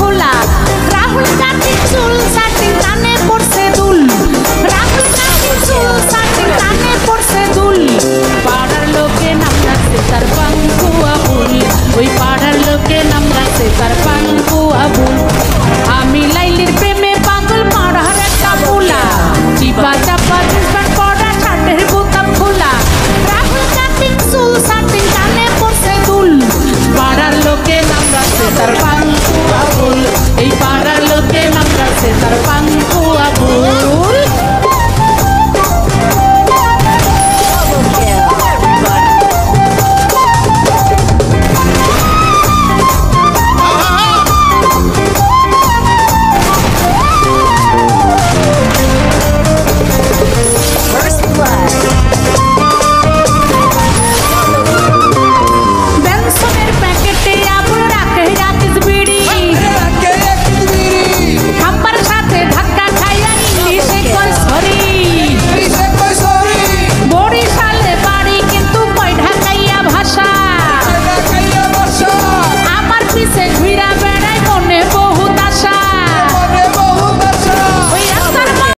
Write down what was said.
খোলা রাহুল গান্ধী চুল সাটিং কানে পড়ছে দুল রাহুল গান্ধী চুল সাটিং কানে পড়ছে দুল পাড়ার লোকে নাম রাখছে তার পাঙ্কু আবুল ওই পাড়ার লোকে নাম রাখছে তার পাঙ্কু আবুল আমি লাইলির প্রেমে পাগল পাড়ার একটা পোলা চিপা চাপা জিন্সপ্যান্ট পরা শার্টের বোতাম খোলা রাহুল গান্ধী চুল সাটিং কানে পড়ছে দুল পাড়ার লোকে নাম রাখছে তার পাঙ্কু আবুল এই পাড়ার লোকে নাম রাখছে তার পাঙ্কু আবুল আমার পিছে ঘুরা